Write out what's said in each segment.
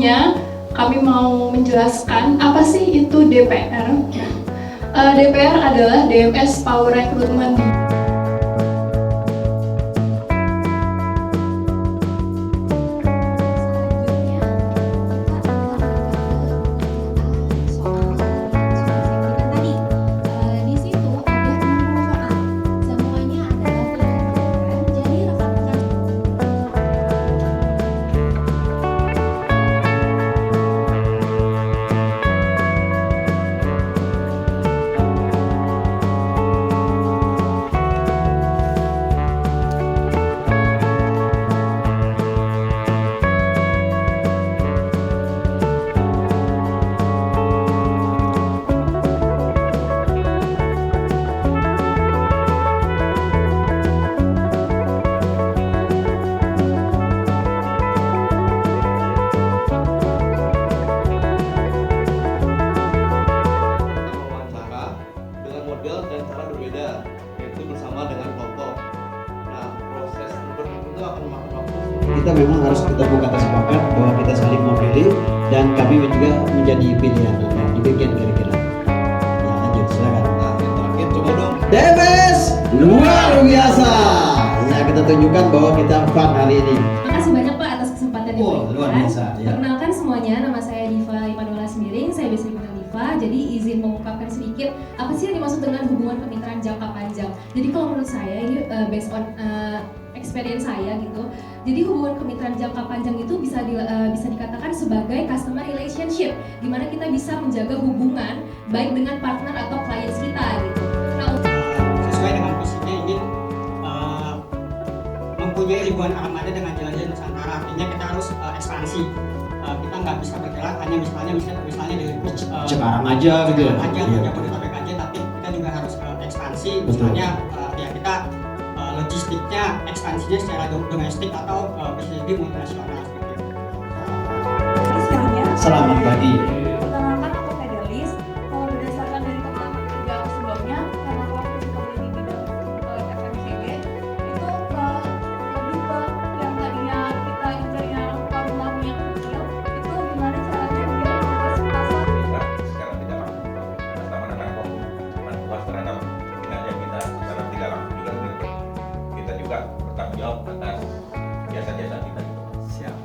sebelumnya kami mau menjelaskan apa sih itu DPR. DPR adalah DMS Power Recruitment. Dan cara berbeda, yaitu bersama dengan kelompok. Nah, proses rekrutmen itu akan memakan waktu. Kita memang harus ketemu kata sepakat bahwa kita saling memilih dan kami juga menjadi pilihan. Nah, demikian kira-kira. Ya, lanjut, silakan. Nah, yang terakhir coba dong. DMS luar biasa. Ya, kita tunjukkan bahwa kita fun hari ini. Makasih banyak Pak atas kesempatan yang Oh, luar biasa. Ya. Perkenalkan semuanya, nama saya Diva Imanuela Semiring, saya biasa dipanggil Diva. Jadi izin mengungkapkan sedikit apa sih yang dimaksud dengan hubungan kemitraan jangka panjang. Jadi kalau menurut saya ini based on experience saya gitu. Jadi hubungan kemitraan jangka panjang itu bisa dikatakan sebagai customer relationship, di mana kita bisa menjaga hubungan baik dengan partner atau clients kita gitu. Nah, sesuai dengan visinya ingin mempunyai ribuan armada dengan jalan-jalan Nusantara, artinya kita harus ekspansi. Kita nggak bisa bergerak hanya misalnya dari Cikarang aja gitu ya. Jabodetabek aja, tapi kita juga harus ekspansi. Betul. Misalnya ya kita logistiknya ekspansinya secara domestik atau bisa jadi multinasional seperti itu. Selamat pagi. Perkenalkan aku Fedelis. Kalau berdasarkan dari pengalaman kerja aku sebelumnya, karena aku waktu itu kerja di bidang FMCG, itu lebih ke yang tadinya kita incernya rumah yang kecil, itu gimana caranya biar diversifikasi. Secara tidak langsung sama dengan komitmen puas terhadap kinerja kita secara tidak langsung juga kita juga bertanggung jawab atas jasa-jasa kita. Siap.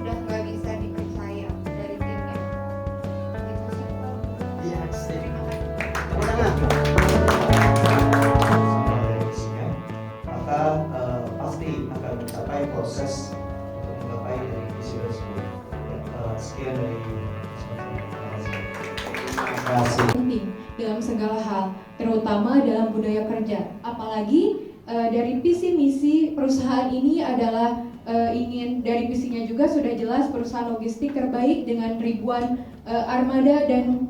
Udah nggak bisa dipercaya dari timnya. Itu sih. Iya, sering. Maka pasti akan mencapai proses untuk menggapai dari visi tersebut. Sekian dari Terima kasih. Penting dalam segala hal, terutama dalam budaya kerja. Apalagi dari visi misi perusahaan ini adalah ingin, dari visinya juga sudah jelas perusahaan logistik terbaik dengan ribuan armada dan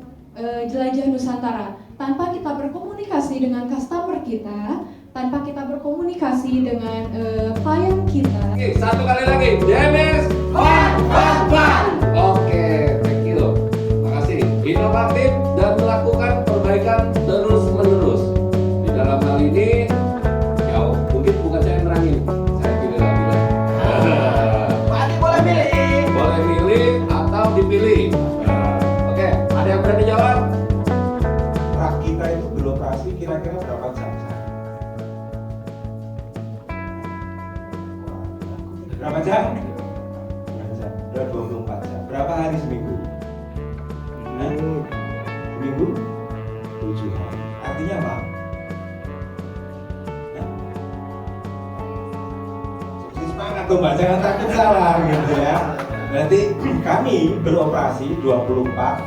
jelajah Nusantara. Tanpa kita berkomunikasi dengan customer kita, tanpa kita berkomunikasi dengan klien kita. Satu kali lagi, DMS Fun. Oke, thank you. Makasih. Inovatif dan melakukan perbaikan terus-menerus. Di dalam hal ini, ya mungkin bukan saya yang nerangin, saya pilih lagi lah. Pak boleh milih. Boleh milih atau dipilih. Oke, ada yang berani jawab? rak kita itu beroperasi kira-kira berapa jam? Berapa jam? Udah 24 jam. Berapa hari seminggu? Seminggu? 7 hari. Artinya apa? Semangat tuh Mbak, jangan takut salah gitu ya. Berarti kami beroperasi 24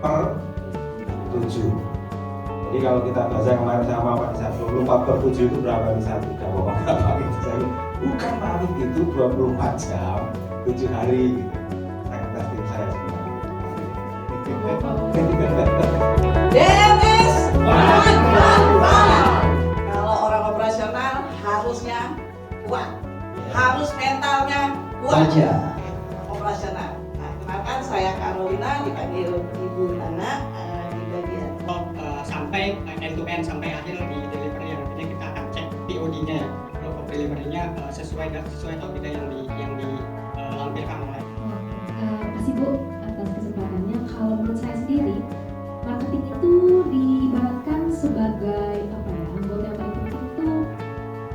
per 7. Jadi kalau kita baca kemarin sama Pak Nisa, 24 per 7 itu berapa bisa? Tidak apa-apa gitu. Saya bukan Pak Arif, itu 24 jam 7 hari gitu. Saya kata tim saya sebenarnya. DMS Kalau orang operasional harusnya kuat, harus mentalnya kuat. Baca. Operasional. Nah, kenalkan saya Carolina, dipanggil Ibu Nana di bagian Sampai end to end sampai akhir di delivery, artinya kita akan cek POD-nya ya. Kalau delivery-nya sesuai atau tidak yang melampirkan oleh. Makasih Bu atas kesempatannya. Kalau menurut saya sendiri, marketing itu diibaratkan sebagai apa ya, anggota yang paling penting itu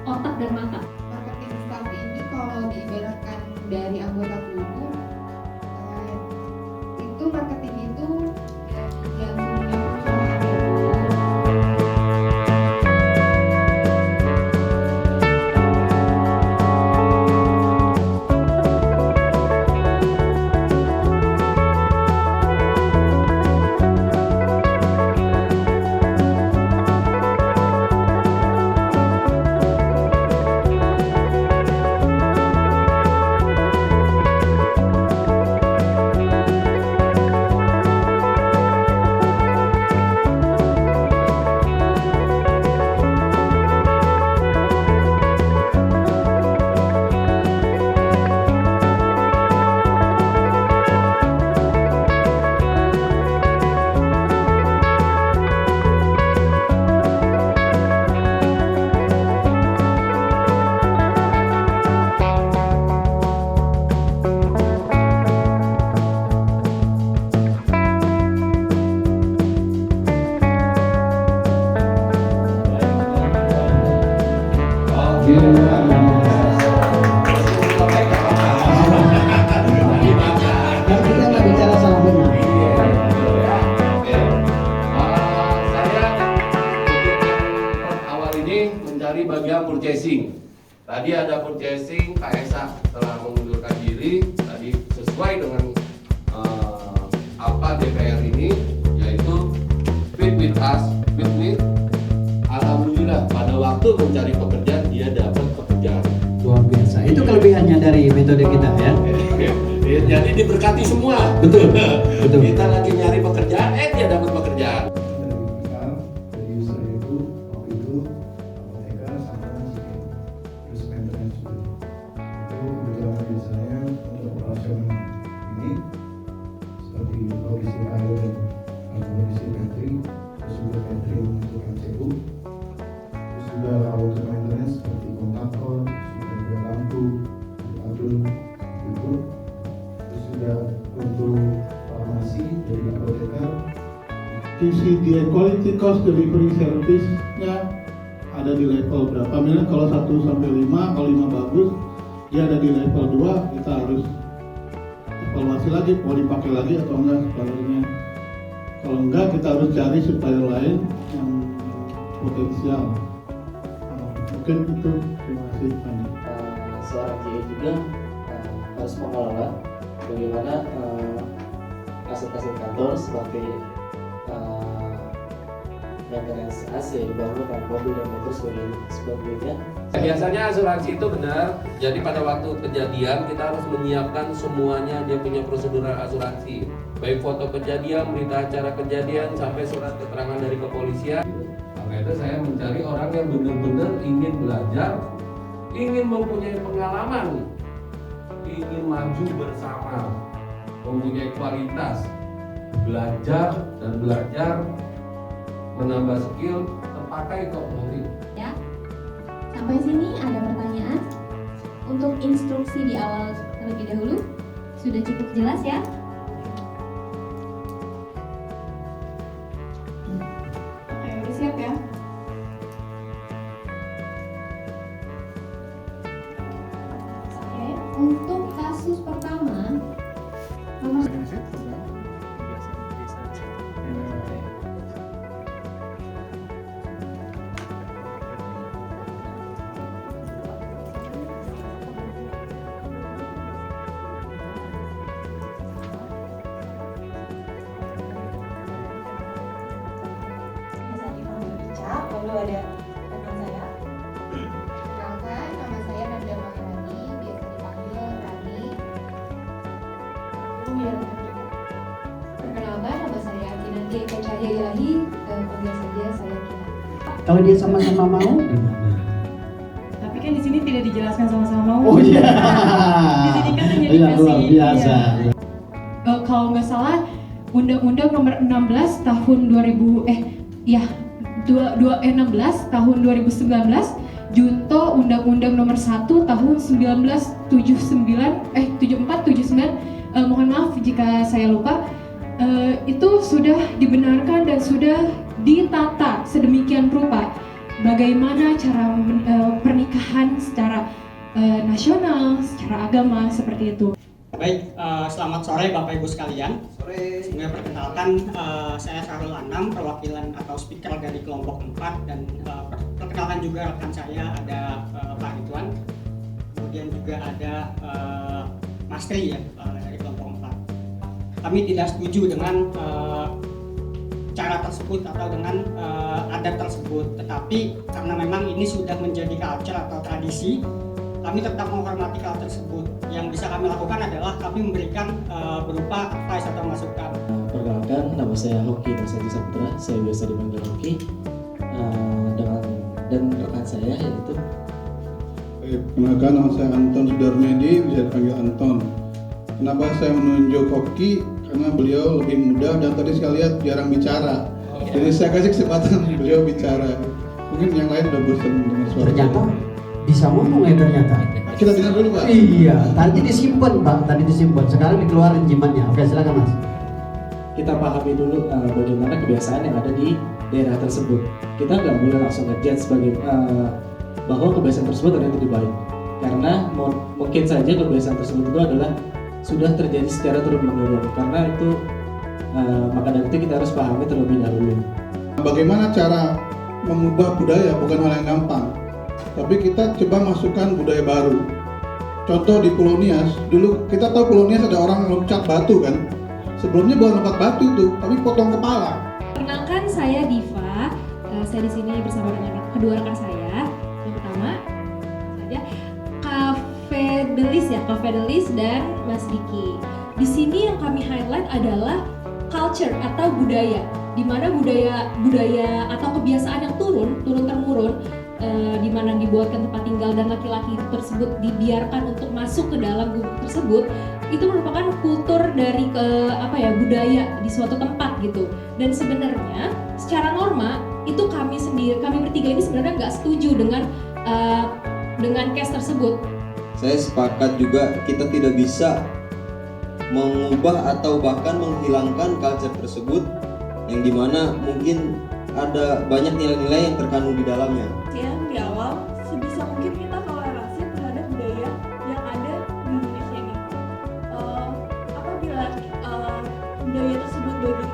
otak dan mata. Marketing staff ini kalau diibaratkan dari anggota tubuh, itu marketing itu jantungnya Kan kita nggak bicara salah benar. Saya untuk awal ini mencari bagian purchasing. Tadi ada purchasing, Kak Esa telah mengundurkan diri. Tadi sesuai dengan apa DPR ini, yaitu fit with us, fit with. Alhamdulillah pada waktu mencari pekerjaan dia dapat pekerjaan. Luar biasa. Itu kelebihannya dari metode kita ya. Jadi diberkati semua. Betul. Betul. Kita lagi nyari pekerjaan, dia dapat pekerjaan. Jadi saya itu waktu itu apoteker sama terus maintenance dulu. Itu kebetulan di saya untuk operasional ini seperti logistik air dan logistik catering, terus juga catering untuk MCU, terus juga auto maintenance seperti kontaktor, sudah juga lampu, adun, itu. Terus juga untuk farmasi dari apoteker. TCDI quality cost delivery service-nya ada di level berapa? Misalnya kalau 1 sampai 5, kalau 5 bagus, dia ada di level 2, kita harus evaluasi lagi, mau dipakai lagi atau enggak suppliernya. Kalau enggak, kita harus cari supplier lain yang potensial. Mungkin itu, terima kasih. Seorang GE juga harus mengelola bagaimana aset-aset kantor seperti maintenance AC, dibangunkan mobil dan motor sebagainya. Biasanya asuransi itu benar. Jadi pada waktu kejadian kita harus menyiapkan semuanya, dia punya prosedur asuransi. Baik foto kejadian, berita acara kejadian, sampai surat keterangan dari kepolisian. Maka itu saya mencari orang yang benar-benar ingin belajar, ingin mempunyai pengalaman, ingin maju bersama, mempunyai kualitas, belajar dan belajar, menambah skill, terpakai kok nanti. Ya. Sampai sini ada pertanyaan? Untuk instruksi di awal terlebih dahulu sudah cukup jelas ya? Oke, udah siap ya? Oke, untuk kasus pertama nomor lalu ada rekan saya. Kenalkan, nama saya Nanda Maharani, biasa dipanggil Rani. Perkenalkan, nama saya Kinanti Eka Cahya Ilahi, panggil saja saya Kina. Kalau dia sama-sama mau, gimana? Tapi kan di sini tidak dijelaskan sama-sama mau. Oh iya. Di sini kan hanya Iya, dikasih. luar biasa. Iya. Kalau nggak salah, Undang-Undang Nomor 16 Tahun 2000 16 tahun 2019 Junto Undang-Undang Nomor 1 Tahun 7479, mohon maaf jika saya lupa, itu sudah dibenarkan dan sudah ditata sedemikian rupa bagaimana cara pernikahan secara nasional, secara agama, seperti itu. Baik, selamat sore Bapak Ibu sekalian. Sebelumnya perkenalkan, saya Sarul Anam, perwakilan atau speaker dari kelompok 4, dan perkenalkan juga rekan saya ada Pak Ridwan, kemudian juga ada Mas Tri ya dari kelompok 4. Kami tidak setuju dengan cara tersebut atau dengan adat tersebut, tetapi karena memang ini sudah menjadi culture atau tradisi, kami tetap menghormati hal tersebut. Yang bisa kami lakukan adalah kami memberikan berupa advice atau masukan. Perkenalkan, nama saya Hoki Masadi Saputra, saya biasa dipanggil Hoki, dan rekan saya yaitu. Perkenalkan, nama saya Anton Sudarmedi, bisa dipanggil Anton. Kenapa saya menunjuk Hoki? Karena beliau lebih muda dan tadi saya lihat jarang bicara. Jadi saya kasih kesempatan beliau bicara. Mungkin yang lain udah bosan dengan suara. Ternyata bisa ngomong ya ternyata. Kita dengar dulu Pak. Iya, tadi disimpan Pak, sekarang dikeluarin jimatnya. Oke, silakan Mas. Kita pahami dulu bagaimana kebiasaan yang ada di daerah tersebut. Kita nggak boleh langsung ngejudge sebagai bahwa kebiasaan tersebut ada yang lebih baik, karena mungkin saja kebiasaan tersebut itu adalah sudah terjadi secara turun-menurun. Karena itu maka dari itu kita harus pahami terlebih dahulu. Bagaimana cara mengubah budaya bukan hal yang gampang, tapi kita coba masukkan budaya baru. Contoh di Pulau Nias, dulu kita tahu Pulau Nias ada orang loncat batu kan. Sebelumnya bukan lompat batu itu, tapi potong kepala. Perkenalkan, saya Diva. Saya di sini bersama dengan kedua rekan saya. Yang pertama saja Cafe Delis dan Mas Diki. Di sini yang kami highlight adalah culture atau budaya, di mana budaya atau kebiasaan yang turun temurun, di mana dibuatkan tempat tinggal dan laki-laki tersebut dibiarkan untuk masuk ke dalam gubuk tersebut, itu merupakan kultur dari budaya di suatu tempat gitu. Dan sebenarnya secara norma itu kami bertiga ini sebenarnya nggak setuju dengan case tersebut. Saya sepakat juga, kita tidak bisa mengubah atau bahkan menghilangkan culture tersebut yang dimana mungkin ada banyak nilai-nilai yang terkandung di dalamnya. Yang di awal sebisa mungkin kita toleransi terhadap budaya yang ada di Indonesia ini. Apabila budaya tersebut bagi